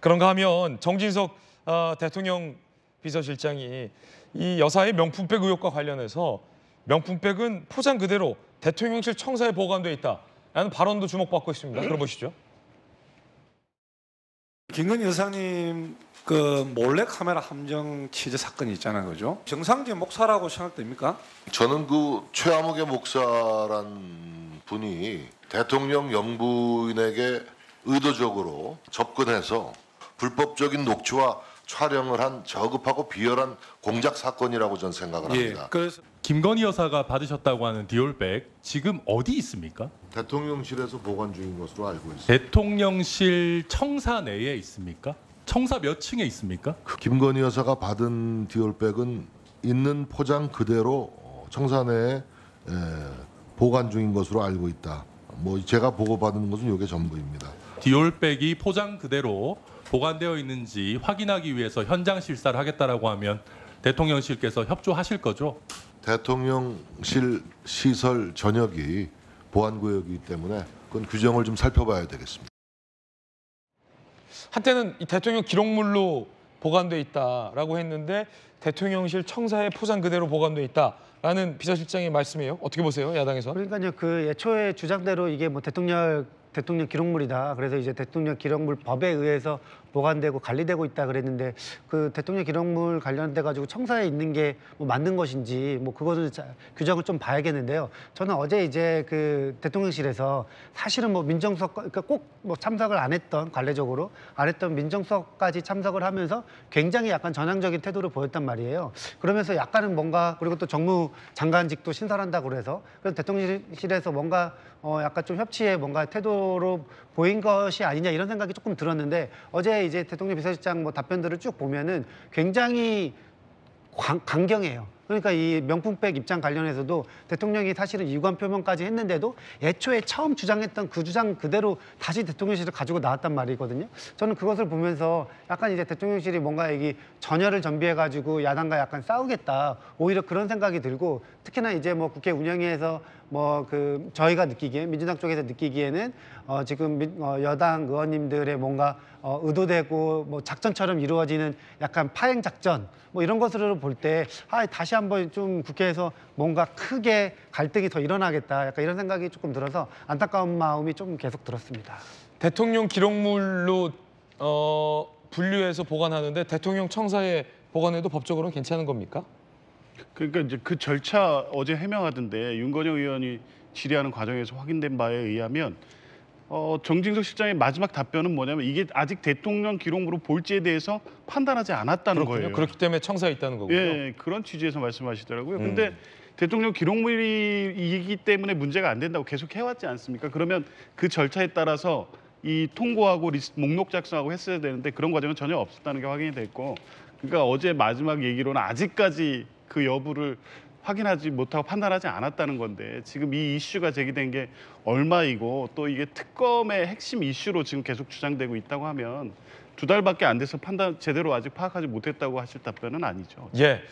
그런가 하면 정진석 대통령 비서실장이 이 여사의 명품백 의혹과 관련해서 명품백은 포장 그대로 대통령실 청사에 보관돼 있다라는 발언도 주목받고 있습니다. 들어보시죠. 김건희 여사님 그 몰래카메라 함정 취재 사건이 있잖아요, 그죠? 정상적인 목사라고 생각됩니까? 저는 그 최아무개 목사란 분이 대통령 영부인에게 의도적으로 접근해서 불법적인 녹취와 촬영을 한 저급하고 비열한 공작 사건이라고 저는 생각을 합니다. 그래서 김건희 여사가 받으셨다고 하는 디올백 지금 어디 있습니까? 대통령실에서 보관 중인 것으로 알고 있습니다. 대통령실 청사 내에 있습니까? 청사 몇 층에 있습니까? 김건희 여사가 받은 디올백은 있는 포장 그대로 청사 내에 보관 중인 것으로 알고 있다. 뭐 제가 보고받은 것은 이게 전부입니다. 디올백이 포장 그대로 보관되어 있는지 확인하기 위해서 현장 실사를 하겠다라고 하면 대통령실께서 협조하실 거죠? 대통령실 시설 전역이 보안구역이기 때문에 그건 규정을 좀 살펴봐야 되겠습니다. 한때는 이 대통령 기록물로 보관돼 있다라고 했는데 대통령실 청사에 포장 그대로 보관돼 있다라는 비서실장의 말씀이에요. 어떻게 보세요, 야당에서? 그러니까요, 그 애초에 주장대로 이게 뭐 대통령 기록물이다. 그래서 이제 대통령 기록물 법에 의해서 보관되고 관리되고 있다 그랬는데 그 대통령 기록물 관련돼 가지고 청사에 있는 게 뭐 맞는 것인지 뭐 그거는 규정을 좀 봐야겠는데요. 저는 어제 이제 그 대통령실에서 사실은 뭐 민정수석 그러니까 꼭 뭐 참석을 안 했던 관례적으로 안 했던 민정수석까지 참석을 하면서 굉장히 약간 전향적인 태도를 보였단 말이에요. 그러면서 약간은 뭔가 그리고 또 정무장관직도 신설한다고 그래서 그래서 대통령실에서 뭔가 약간 좀 협치에 뭔가 태도로 보인 것이 아니냐 이런 생각이 조금 들었는데 어제 이제 대통령 비서실장 뭐 답변들을 쭉 보면은 굉장히 강경해요. 그러니까 이 명품백 입장 관련해서도 대통령이 사실은 이관 표명까지 했는데도 애초에 처음 주장했던 그 주장 그대로 다시 대통령실을 가지고 나왔단 말이거든요. 저는 그것을 보면서 약간 이제 대통령실이 뭔가 여기 전열을 전비해가지고 야당과 약간 싸우겠다. 오히려 그런 생각이 들고 특히나 이제 뭐 국회 운영위에서 뭐 그 저희가 느끼기에 민주당 쪽에서 느끼기에는 지금 여당 의원님들의 뭔가 의도되고 뭐 작전처럼 이루어지는 약간 파행 작전 뭐 이런 것으로 볼 때 다시 한번 좀 국회에서 뭔가 크게 갈등이 더 일어나겠다 약간 이런 생각이 조금 들어서 안타까운 마음이 좀 계속 들었습니다. 대통령 기록물로 분류해서 보관하는데 대통령 청사에 보관해도 법적으로는 괜찮은 겁니까? 그러니까 이제 그 절차 어제 해명하던데 윤건영 의원이 질의하는 과정에서 확인된 바에 의하면 정진석 실장의 마지막 답변은 뭐냐면 이게 아직 대통령 기록물로 볼지에 대해서 판단하지 않았다는 그렇군요. 거예요. 그렇기 때문에 청사에 있다는 거고요. 예, 그런 취지에서 말씀하시더라고요. 근데 대통령 기록물이기 때문에 문제가 안 된다고 계속 해왔지 않습니까? 그러면 그 절차에 따라서 이 통보하고 목록 작성하고 했어야 되는데 그런 과정은 전혀 없었다는 게 확인이 됐고 그러니까 어제 마지막 얘기로는 아직까지 그 여부를 확인하지 못하고 판단하지 않았다는 건데 지금 이 이슈가 제기된 게 얼마이고 또 이게 특검의 핵심 이슈로 지금 계속 주장되고 있다고 하면 2달밖에 안 돼서 판단 제대로 아직 파악하지 못했다고 하실 답변은 아니죠. 예.